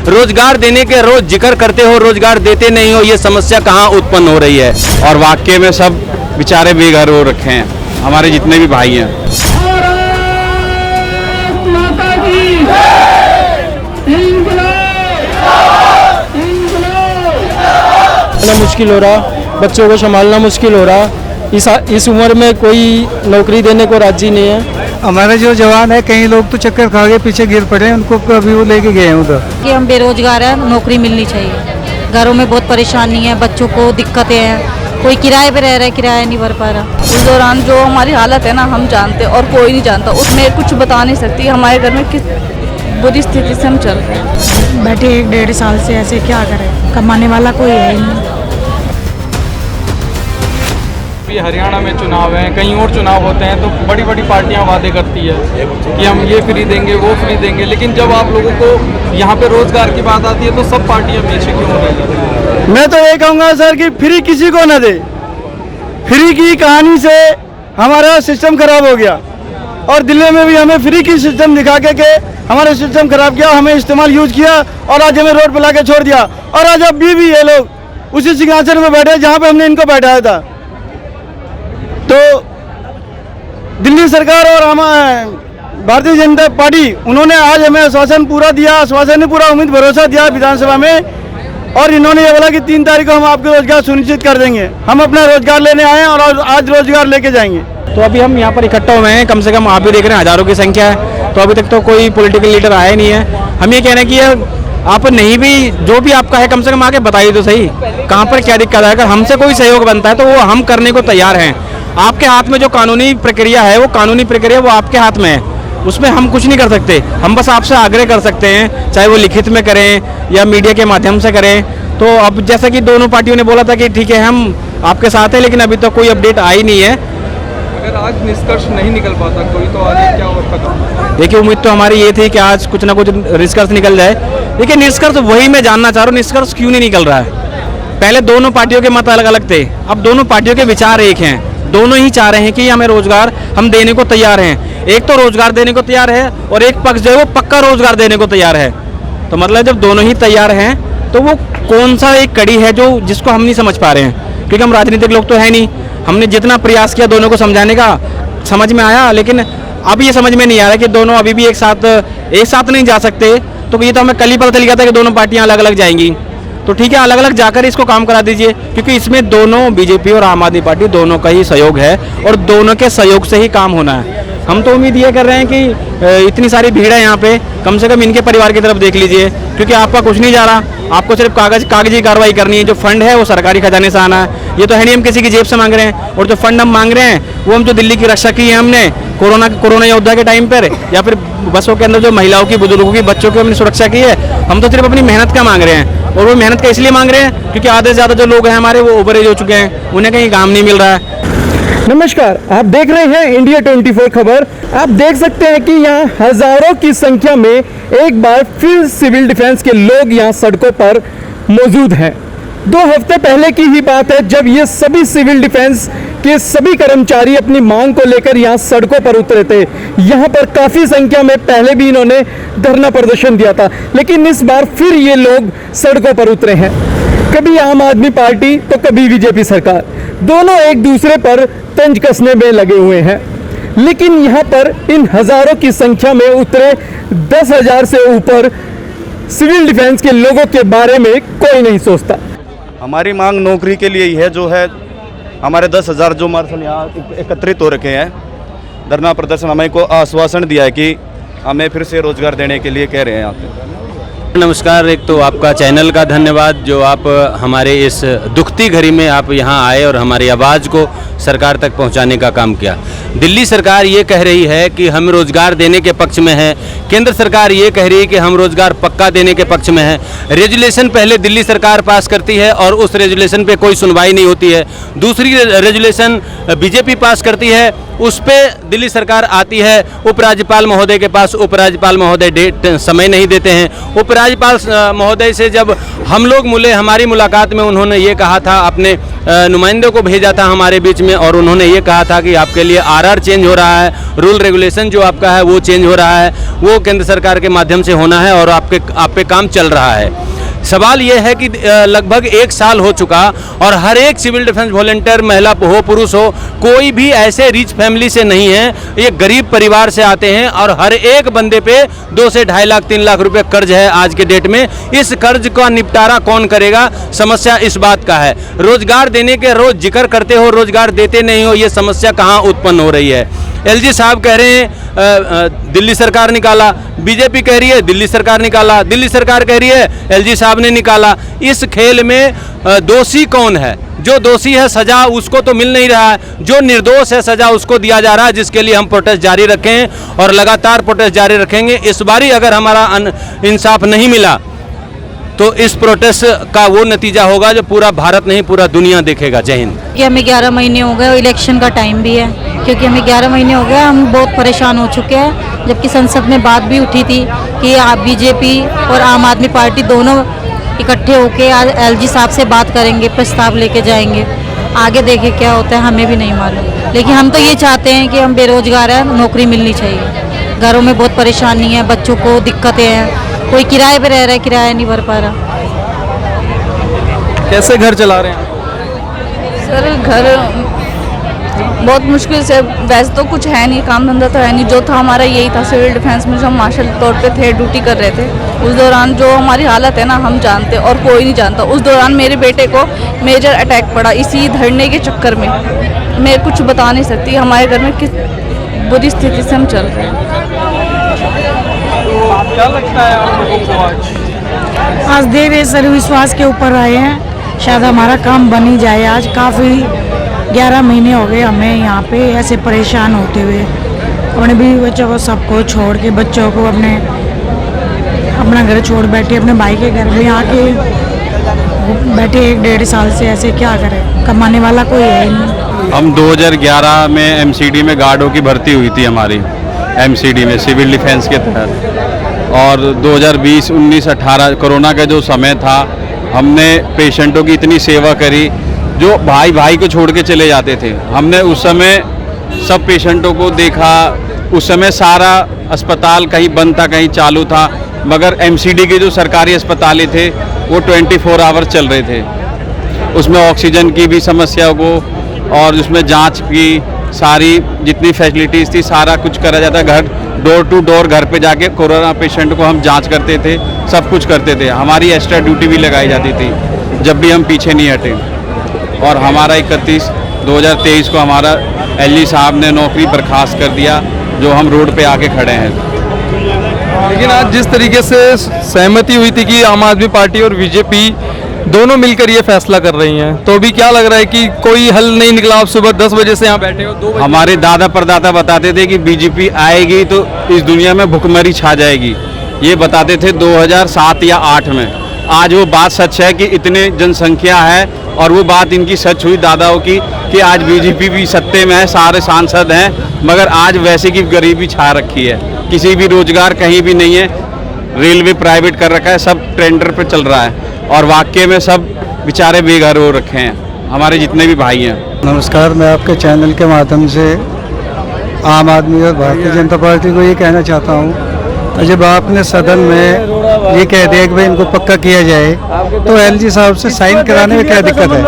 रोजगार देने के रोज जिक्र करते हो, रोजगार देते नहीं हो, ये समस्या कहाँ उत्पन्न हो रही है? और वाकई में सब बेचारे बेघर हो रखे हैं, हमारे जितने भी भाई हैं। मुश्किल हो रहा, बच्चों को संभालना मुश्किल हो रहा। इस उम्र में कोई नौकरी देने को राजी नहीं है। हमारे जो जवान है, कई लोग तो चक्कर खा के पीछे गिर पड़े, उनको अभी वो लेके गए हैं उधर। कि हम बेरोजगार हैं, नौकरी मिलनी चाहिए। घरों में बहुत परेशानी है, बच्चों को दिक्कतें हैं, कोई किराए पे रह रहा है, किराया नहीं भर पा रहा। उस दौरान जो हमारी हालत है ना, हम जानते और कोई नहीं जानता, उसमें कुछ बता नहीं सकती हमारे घर में किस बुरी स्थिति से हम चल रहे हैं। बैठे 1-1.5 साल से ऐसे क्या करें, कमाने वाला कोई है ही नहीं। हरियाणा में चुनाव हैं, कहीं और चुनाव होते हैं तो बड़ी बड़ी पार्टियां वादे करती है कि हम ये फ्री देंगे, वो फ्री देंगे, लेकिन जब आप लोगों को यहाँ पे रोजगार की बात आती है तो सब पार्टियां पीछे क्यों रह जाती हैं? मैं तो ये कहूँगा सर कि फ्री किसी को न दे। फ्री की कहानी से हमारा सिस्टम खराब हो गया, और दिल्ली में भी हमें फ्री की सिस्टम दिखा के हमारा सिस्टम खराब किया, हमें इस्तेमाल यूज किया और आज हमें रोड पर ला के छोड़ दिया। और आज अब भी ये लोग उसी सिंहासन में बैठे जहाँ पे हमने इनको बैठाया था। तो दिल्ली सरकार और हम भारतीय जनता पार्टी, उन्होंने आज हमें आश्वासन पूरा दिया, आश्वासन ने पूरा उम्मीद भरोसा दिया विधानसभा में, और इन्होंने ये बोला कि 3 तारीख को हम आपके रोजगार सुनिश्चित कर देंगे। हम अपना रोजगार लेने आए हैं और आज रोजगार लेके जाएंगे। तो अभी हम यहाँ पर इकट्ठा हुए हैं, कम से कम आप भी देख रहे हैं हजारों की संख्या है। तो अभी तक तो कोई पॉलिटिकल लीडर आया नहीं है। हम ये कह रहे हैं कि आप नहीं भी, जो भी आपका है, कम से कम आके बताइए तो सही कहाँ पर क्या दिक्कत है। अगर हमसे कोई सहयोग बनता है तो वो हम करने को तैयार हैं। आपके हाथ में जो कानूनी प्रक्रिया है, वो कानूनी प्रक्रिया वो आपके हाथ में है, उसमें हम कुछ नहीं कर सकते। हम बस आपसे आग्रह कर सकते हैं, चाहे वो लिखित में करें या मीडिया के माध्यम से करें। तो अब जैसा कि दोनों पार्टियों ने बोला था कि ठीक है हम आपके साथ हैं, लेकिन अभी तक कोई अपडेट आई नहीं है। अगर आज निष्कर्ष नहीं निकल पाता कोई, तो आगे क्या और कदम? देखिए, उम्मीद तो हमारी ये थी कि आज कुछ ना कुछ निष्कर्ष निकल जाए। देखिए, निष्कर्ष वही मैं जानना चाह रहा हूँ, निष्कर्ष क्यों नहीं निकल रहा है? पहले दोनों पार्टियों के मत अलग अलग थे, अब दोनों पार्टियों के विचार एक हैं। दोनों ही चाह रहे हैं कि हमें रोजगार हम देने को तैयार हैं। एक तो रोजगार देने को तैयार है और एक पक्ष जो है वो पक्का रोजगार देने को तैयार है। तो मतलब जब दोनों ही तैयार हैं तो वो कौन सा एक कड़ी है जो जिसको हम नहीं समझ पा रहे हैं? क्योंकि हम राजनीतिक लोग तो है नहीं। हमने जितना प्रयास किया दोनों को समझाने का, समझ में आया, लेकिन अब ये समझ में नहीं आ रहा कि दोनों अभी भी एक साथ नहीं जा सकते। तो ये तो हमें कल ही पता चल गया था कि दोनों पार्टियां अलग अलग जाएंगी। तो ठीक है, अलग अलग जाकर इसको काम करा दीजिए, क्योंकि इसमें दोनों बीजेपी और आम आदमी पार्टी दोनों का ही सहयोग है और दोनों के सहयोग से ही काम होना है। हम तो उम्मीद ये कर रहे हैं कि इतनी सारी भीड़ है यहाँ पे, कम से कम इनके परिवार की तरफ देख लीजिए, क्योंकि आपका कुछ नहीं जा रहा। आपको सिर्फ कागजी कार्रवाई करनी है। जो फंड है वो सरकारी खजाने से आना है। ये तो है नहीं हम किसी की जेब से मांग रहे हैं। और जो फंड हम मांग रहे हैं वो हम जो दिल्ली की रक्षा की है हमने कोरोना योद्धा के टाइम पर, या फिर बसों के अंदर जो महिलाओं की, बुजुर्गों की, बच्चों की हमने सुरक्षा की है, हम तो सिर्फ अपनी मेहनत का मांग रहे हैं। और वो मेहनत का इसलिए मांग रहे हैं क्योंकि आधे से ज़्यादा जो लोग हैं हमारे वो ओवरेज हो चुके हैं, उन्हें कहीं काम नहीं मिल रहा है। नमस्कार, आप देख रहे हैं इंडिया 24 खबर। आप देख सकते हैं कि यहाँ हजारों की संख्या में एक बार फिर सिविल डिफेंस के लोग यहाँ सड़कों पर मौजूद हैं। 2 हफ्ते पहले की ही बात है जब ये सभी सिविल डिफेंस के सभी कर्मचारी अपनी मांग को लेकर यहाँ सड़कों पर उतरे थे। यहाँ पर काफ़ी संख्या में पहले भी इन्होंने धरना प्रदर्शन दिया था, लेकिन इस बार फिर ये लोग सड़कों पर उतरे हैं। कभी आम आदमी पार्टी तो कभी बीजेपी सरकार, दोनों एक दूसरे पर तंज कसने में लगे हुए हैं। लेकिन यहाँ पर इन हजारों की संख्या में उतरे 10,000 से ऊपर सिविल डिफेंस के लोगों के बारे में कोई नहीं सोचता। हमारी मांग नौकरी के लिए ही है, जो है हमारे 10,000 जो मार्शल यहाँ एकत्रित हो रखे हैं। धरना प्रदर्शन हमें को आश्वासन दिया है कि हमें फिर से रोजगार देने के लिए कह रहे हैं यहाँ पे। नमस्कार, एक तो आपका चैनल का धन्यवाद जो आप हमारे इस दुखती घड़ी में आप यहाँ आए और हमारी आवाज़ को सरकार तक पहुँचाने का काम किया। दिल्ली सरकार ये कह रही है कि हम रोजगार देने के पक्ष में है, केंद्र सरकार ये कह रही है कि हम रोजगार पक्का देने के पक्ष में है। रेजुलेशन पहले दिल्ली सरकार पास करती है और उस रेजुलेशन पे कोई सुनवाई नहीं होती है। दूसरी रेजुलेशन बीजेपी पास करती है, उस पर दिल्ली सरकार आती है उपराज्यपाल महोदय के पास। उपराज्यपाल महोदय समय नहीं देते हैं। उपराज्यपाल महोदय से जब हम लोग मिले, हमारी मुलाकात में उन्होंने ये कहा था अपने नुमाइंदों को भेजा था हमारे बीच में, और उन्होंने ये कहा था कि आपके लिए आरआर चेंज हो रहा है, रूल रेगुलेशन जो आपका है वो चेंज हो रहा है, वो केंद्र सरकार के माध्यम से होना है और आप पे काम चल रहा है। सवाल ये है कि लगभग 1 साल हो चुका और हर एक सिविल डिफेंस वॉलंटियर, महिला हो पुरुष हो, कोई भी ऐसे रिच फैमिली से नहीं है, ये गरीब परिवार से आते हैं और हर एक बंदे पे 2 से 2.5 लाख 3 लाख रुपए कर्ज है आज के डेट में। इस कर्ज का निपटारा कौन करेगा? समस्या इस बात का है। रोजगार देने के रोज जिक्र करते हो, रोजगार देते नहीं हो, ये समस्या कहाँ उत्पन्न हो रही है? एलजी साहब कह रहे हैं दिल्ली सरकार निकाला, बीजेपी कह रही है दिल्ली सरकार निकाला, दिल्ली सरकार कह रही है एलजी साहब ने निकाला। इस खेल में दोषी कौन है? जो दोषी है सजा उसको तो मिल नहीं रहा है, जो निर्दोष है सजा उसको दिया जा रहा है, जिसके लिए हम प्रोटेस्ट जारी रखें और लगातार प्रोटेस्ट जारी रखेंगे। इस बारी अगर हमारा इंसाफ नहीं मिला तो इस प्रोटेस्ट का वो नतीजा होगा जो पूरा भारत नहीं पूरा दुनिया देखेगा। जय हिंद। कि हमें 11 महीने हो गए और इलेक्शन का टाइम भी है, क्योंकि हमें 11 महीने हो गए, हम बहुत परेशान हो चुके हैं। जबकि संसद में बात भी उठी थी कि आप बीजेपी और आम आदमी पार्टी दोनों इकट्ठे होकर आज एलजी साहब से बात करेंगे, प्रस्ताव लेके जाएंगे। आगे देखे क्या होता है हमें भी नहीं मालूम, लेकिन हम तो ये चाहते हैं कि हम बेरोजगार हैं, नौकरी मिलनी चाहिए। घरों में बहुत परेशानी है, बच्चों को दिक्कतें हैं, कोई किराए पे रह रहा है, किराया नहीं भर पा रहा। कैसे घर चला रहे हैं? सर घर बहुत मुश्किल से, वैसे तो कुछ है नहीं, काम धंधा तो है नहीं। जो था हमारा यही था, सिविल डिफेंस में जो हम मार्शल तौर पे थे, ड्यूटी कर रहे थे। उस दौरान जो हमारी हालत है ना, हम जानते और कोई नहीं जानता। उस दौरान मेरे बेटे को मेजर अटैक पड़ा इसी धरने के चक्कर में। मैं कुछ बता नहीं सकती हमारे घर में किस बुरी स्थिति से हम चल रहे हैं। क्या लगता है आप लोगों को आज देव सर विश्वास के ऊपर आए हैं, शायद हमारा काम बन ही जाए। आज काफ़ी 11 महीने हो गए हमें यहाँ पे ऐसे परेशान होते हुए, अपने बीवी बच्चों को सबको छोड़ के, बच्चों को अपना घर छोड़ बैठे, अपने भाई के घर में आके बैठे 1-1.5 साल से। ऐसे क्या करें, कमाने वाला कोई है ही नहीं। हम 2011 में एमसीडी में गार्डों की भर्ती हुई थी हमारी, एमसीडी में सिविल डिफेंस के तहत, और 2020, 19, 18 कोरोना का जो समय था, हमने पेशेंटों की इतनी सेवा करी, जो भाई भाई को छोड़ के चले जाते थे। हमने उस समय सब पेशेंटों को देखा। उस समय सारा अस्पताल कहीं बंद था, कहीं चालू था, मगर एमसीडी के जो सरकारी अस्पताल थे वो 24 आवर चल रहे थे। उसमें ऑक्सीजन की भी समस्या को और उसमें जांच की सारी जितनी फैसिलिटीज़ थी सारा कुछ करा जाता। घर डोर टू डोर घर पे जाके कोरोना पेशेंट को हम जांच करते थे, सब कुछ करते थे। हमारी एक्स्ट्रा ड्यूटी भी लगाई जाती थी जब भी हम पीछे नहीं हटे। और हमारा 31/2023 को हमारा एलजी साहब ने नौकरी बर्खास्त कर दिया, जो हम रोड पे आके खड़े हैं। लेकिन आज जिस तरीके से सहमति हुई थी कि आम आदमी पार्टी और बीजेपी दोनों मिलकर ये फैसला कर रही हैं, तो अभी क्या लग रहा है कि कोई हल नहीं निकला? आप सुबह 10 बजे से यहाँ बैठे हो, 2 बजे। हमारे दादा परदादा बताते थे कि बीजेपी आएगी तो इस दुनिया में भुखमरी छा जाएगी, ये बताते थे 2007 या 8 में। आज वो बात सच है कि इतने जनसंख्या है, और वो बात इनकी सच हुई दादाओं की कि आज बीजेपी भी सत्ते में है, सारे सांसद हैं, मगर आज वैसे की गरीबी छा रखी है। किसी भी रोजगार कहीं भी नहीं है, रेलवे प्राइवेट कर रखा है, सब टेंडर पे चल रहा है, और वाकई में सब बेचारे बेघर हो रखे हैं, हमारे जितने भी भाई हैं। नमस्कार, मैं आपके चैनल के माध्यम से आम आदमी और भारतीय जनता पार्टी को ये कहना चाहता हूँ, जब आपने सदन में ये कह दिया कि भाई इनको पक्का किया जाए, तो एलजी साहब से साइन कराने में क्या दिक्कत है?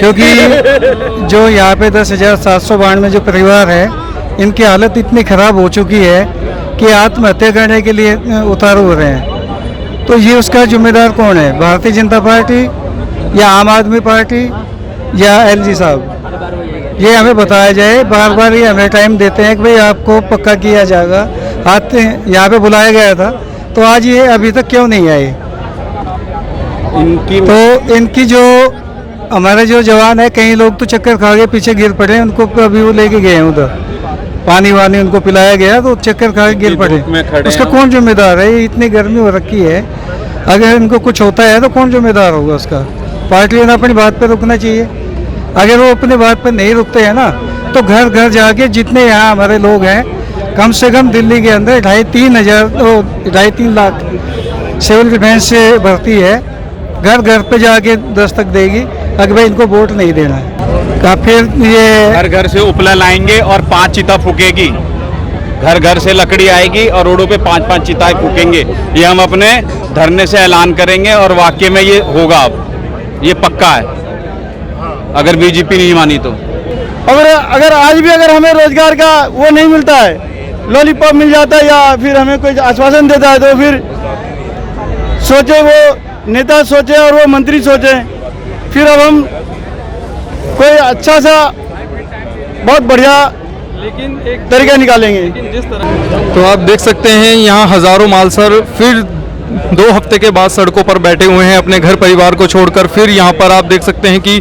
क्योंकि जो यहाँ पे 10,792 जो परिवार है, इनकी हालत इतनी ख़राब हो चुकी है कि आत्महत्या करने के लिए उतारू हो रहे हैं। तो ये उसका जिम्मेदार कौन है? भारतीय जनता पार्टी या आम आदमी पार्टी या एलजी साहब? ये हमें बताया जाए। बार बार ये हमें टाइम देते हैं कि भाई आपको पक्का किया जाएगा, आते हैं। यहाँ पे बुलाया गया था, तो आज ये अभी तक क्यों नहीं आए? इनकी जो हमारे जो जवान है, कई लोग तो चक्कर खा के पीछे गिर पड़े, उनको अभी वो लेके गए हैं उधर, पानी वानी उनको पिलाया गया तो चक्कर खा के गिर पड़े। उसका कौन जिम्मेदार है? इतनी गर्मी हो रखी है, अगर इनको कुछ होता है तो कौन जिम्मेदार होगा उसका? पार्टी ने अपनी बात पर रुकना चाहिए। अगर वो अपनी बात पर नहीं रुकते हैं ना, तो घर घर जाके जितने यहाँ हमारे लोग हैं, कम से कम दिल्ली के अंदर 2.5-3 लाख सिविल डिफेंस से भर्ती है, घर घर पे जाके दस्तक देगी। कि भाई इनको वोट नहीं देना है। का फिर ये घर घर से उपला लाएंगे और 5 चिता फूकेगी, घर घर से लकड़ी आएगी और रोडों पे 5-5 चिताएं फूकेंगे। ये हम अपने धरने से ऐलान करेंगे और वाकई में ये होगा, अब ये पक्का है अगर बीजेपी नहीं मानी तो। अगर आज भी अगर हमें रोजगार का वो नहीं मिलता है, लॉलीपॉप मिल जाता है या फिर हमें कोई आश्वासन देता है, तो फिर सोचे वो नेता सोचे और वो मंत्री सोचे, फिर अब हम कोई अच्छा सा बहुत बढ़िया लेकिन एक तरीका निकालेंगे। लेकिन जिस तरह तो आप देख सकते हैं यहाँ हजारों मालसर फिर 2 हफ्ते के बाद सड़कों पर बैठे हुए हैं अपने घर परिवार को छोड़कर। फिर यहाँ पर आप देख सकते हैं कि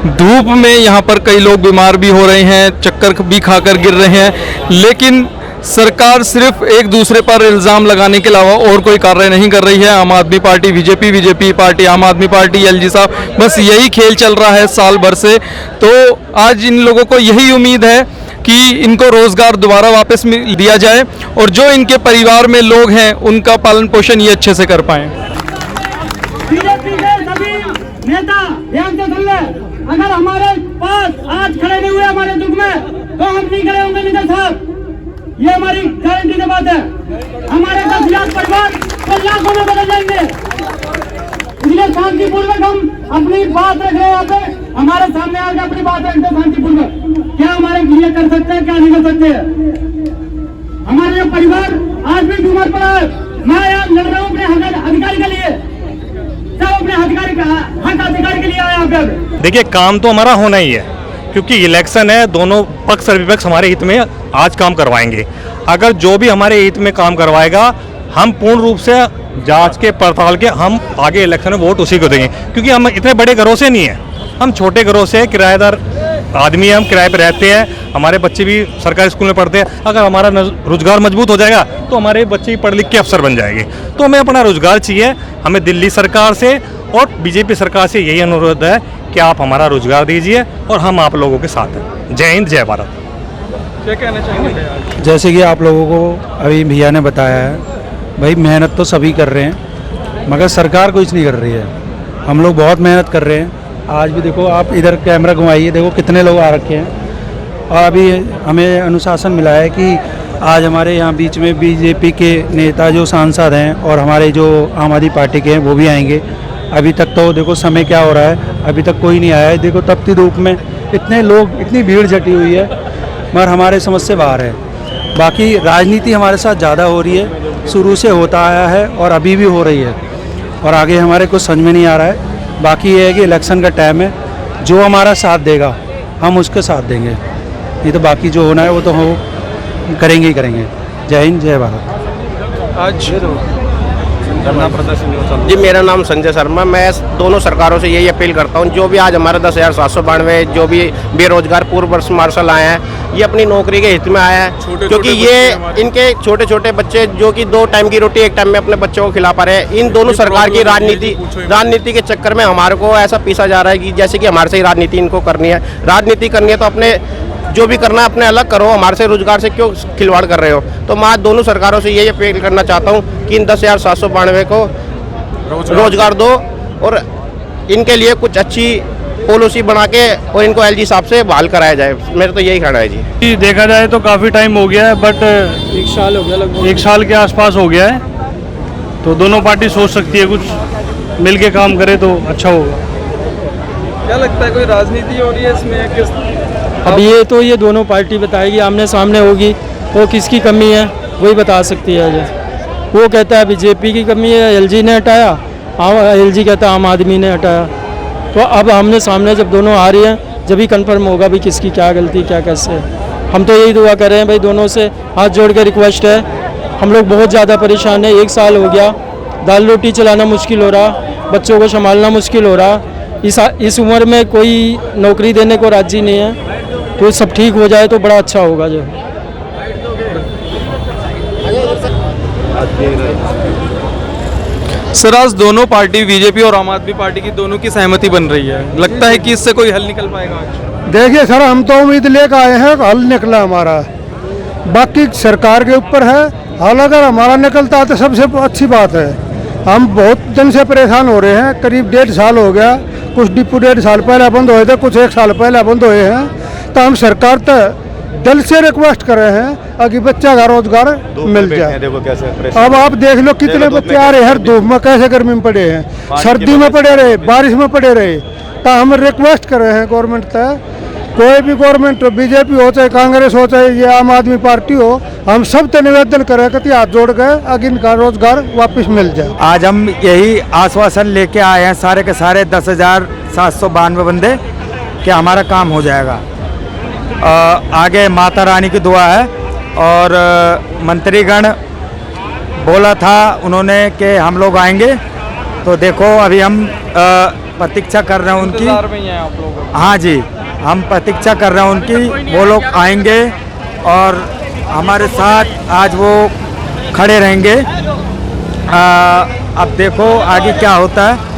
धूप में यहाँ पर कई लोग बीमार भी हो रहे हैं, चक्कर भी खाकर गिर रहे हैं, लेकिन सरकार सिर्फ एक दूसरे पर इल्ज़ाम लगाने के अलावा और कोई कार्य नहीं कर रही है। आम आदमी पार्टी बीजेपी पार्टी आम आदमी पार्टी एलजी साहब, बस यही खेल चल रहा है साल भर से। तो आज इन लोगों को यही उम्मीद है कि इनको रोज़गार दोबारा वापस दिया जाए और जो इनके परिवार में लोग हैं उनका पालन पोषण ये अच्छे से कर पाएँ। बीजेपी के सभी नेता ध्यान से सुन ले, अगर हमारे पास आज खड़े नहीं हुए हमारे दुख में, तो हम नहीं खड़े होंगे लीडर साहब, ये हमारी गारंटी की बात है। हमारे 10 लाख परिवार को लाखों में बदल जाएंगे, इसलिए शांतिपूर्वक हम अपनी बात रख रहे हैं। यहाँ पे हमारे सामने आके अपनी बात रखते हैं शांतिपूर्वक, क्या हमारे लिए कर सकते हैं, क्या नहीं कर सकते हैं। हमारे ये परिवार आज भी बीमार पड़ा है, मैं यहाँ लड़ रहा हूँ अपने हक अधिकार के लिए, सब अपने हक अधिकार के लिए आए यहाँ पे। देखिए, काम तो हमारा होना ही है, क्योंकि इलेक्शन है, दोनों पक्ष और विपक्ष हमारे हित में आज काम करवाएंगे। अगर जो भी हमारे हित में काम करवाएगा, हम पूर्ण रूप से जांच के पड़ताल के हम आगे इलेक्शन में वोट उसी को देंगे, क्योंकि हम इतने बड़े घरों से नहीं हैं, हम छोटे घरों से किराएदार आदमी हैं, हम किराए पर रहते हैं, हमारे बच्चे भी सरकारी स्कूल में पढ़ते हैं। अगर हमारा रोजगार मजबूत हो जाएगा तो हमारे बच्चे पढ़ लिख के अफसर बन जाएंगे। तो हमें अपना रोजगार चाहिए। हमें दिल्ली सरकार से और बीजेपी सरकार से यही अनुरोध है कि आप हमारा रोजगार दीजिए और हम आप लोगों के साथ हैं। जय हिंद, जय भारत। क्या कहना चाहेंगे? जैसे कि आप लोगों को अभी भैया ने बताया है, भाई मेहनत तो सभी कर रहे हैं, मगर सरकार कुछ नहीं कर रही है। हम लोग बहुत मेहनत कर रहे हैं। आज भी देखो, आप इधर कैमरा घुमाइए, देखो कितने लोग आ रखे हैं। और अभी हमें अनुशासन मिला है कि आज हमारे यहाँ बीच में बीजेपी के नेता जो सांसद हैं और हमारे जो आम आदमी पार्टी के हैं वो भी आएंगे। अभी तक तो देखो समय क्या हो रहा है, अभी तक कोई नहीं आया है। देखो तपती धूप में इतने लोग, इतनी भीड़ जटी हुई है, मगर हमारे समझ से बाहर है। बाकी राजनीति हमारे साथ ज़्यादा हो रही है, शुरू से होता आया है और अभी भी हो रही है, और आगे हमारे कुछ समझ में नहीं आ रहा है। बाकी ये है कि इलेक्शन का टाइम है, जो हमारा साथ देगा हम उसके साथ देंगे, नहीं तो बाकी जो होना है वो तो हम करेंगे ही करेंगे। जय हिंद, जय भारत। आज जी, मेरा नाम संजय शर्मा। मैं दोनों सरकारों से यही अपील करता हूं, जो भी आज हमारे 10,792 जो भी बेरोजगार पूर्व वर्ष मार्शल आए हैं, ये अपनी नौकरी के हित में आए हैं, क्योंकि ये इनके छोटे छोटे बच्चे जो कि 2 टाइम की रोटी एक टाइम में अपने बच्चों को खिला पा रहे हैं। इन दोनों सरकार की राजनीति के चक्कर में हमारे को ऐसा पीसा जा रहा है कि जैसे कि हमारे से ही राजनीति इनको करनी है। राजनीति करनी है तो अपने जो भी करना है अपने अलग करो, हमारे से रोजगार से क्यों खिलवाड़ कर रहे हो। तो मैं दोनों सरकारों से यही अपील करना चाहता हूं कि इन 10,792 को रोजगार दो और इनके लिए कुछ अच्छी पॉलिसी बना के और इनको एलजी साहब से बहाल कराया जाए। मेरा तो यही कहना है जी। देखा जाए तो काफ़ी टाइम हो गया है, बट 1 साल हो गया, लगभग 1 साल के आसपास हो गया है। तो दोनों पार्टी सोच सकती है, कुछ मिल के काम करे तो अच्छा होगा। क्या लगता है, कोई राजनीति हो रही है इसमें? किस अब ये तो ये दोनों पार्टी बताएगी, आमने सामने होगी, तो किसकी कमी है वही बता सकती है। वो कहता है बीजेपी की कमी है, एलजी ने हटाया, एलजी कहता है आम आदमी ने हटाया। तो अब आमने सामने जब दोनों आ रही हैं, जब ही कन्फर्म होगा भी किसकी क्या गलती क्या कैसे। हम तो यही दुआ कर रहे हैं भाई, दोनों से हाथ जोड़ के रिक्वेस्ट है। हम लोग बहुत ज़्यादा परेशान है, 1 साल हो गया, दाल रोटी चलाना मुश्किल हो रहा, बच्चों को संभालना मुश्किल हो रहा। इस उम्र में कोई नौकरी देने को राजी नहीं है, तो सब ठीक हो जाए तो बड़ा अच्छा होगा। जो सर, आज दोनों पार्टी बीजेपी और आम आदमी पार्टी की दोनों की सहमति बन रही है, लगता है कि इससे कोई हल निकल पाएगा आज? देखिए सर, हम तो उम्मीद लेकर आए हैं, हल निकला हमारा, बाकी सरकार के ऊपर है। हल अगर हमारा निकलता है तो सबसे अच्छी बात है। हम बहुत दिन से परेशान हो रहे हैं, करीब 1.5 साल हो गया, कुछ डिपो 1.5 साल पहले बंद हुए थे, कुछ 1 साल पहले बंद हुए हैं। तो हम सरकार तो दिल से रिक्वेस्ट कर रहे हैं कि बच्चा का रोजगार मिल जाए। देखो कैसे अब आप देख लो कितने बच्चे आ रहे हैं, हर धूप में कैसे गर्मी में पड़े हैं, सर्दी में पड़े रहे, बारिश में पड़े रहे। तो हम रिक्वेस्ट कर रहे हैं गवर्नमेंट तक, कोई भी गवर्नमेंट हो, बीजेपी हो चाहे कांग्रेस हो चाहे ये आम आदमी पार्टी हो, हम सब तो निवेदन करें कि हाथ जोड़ गए अगर इनका रोजगार वापस मिल जाए। आज हम यही आश्वासन लेके आए हैं सारे के सारे 10,792 बंदे कि हमारा काम हो जाएगा। आगे माता रानी की दुआ है और मंत्रीगण बोला था उन्होंने कि हम लोग आएंगे, तो देखो अभी हम प्रतीक्षा कर रहे हैं उनकी। इंतजार में ही हैं आप लोग? हाँ जी, हम प्रतीक्षा कर रहे हैं उनकी, वो लोग आएंगे और हमारे साथ आज वो खड़े रहेंगे। अब देखो आगे क्या होता है।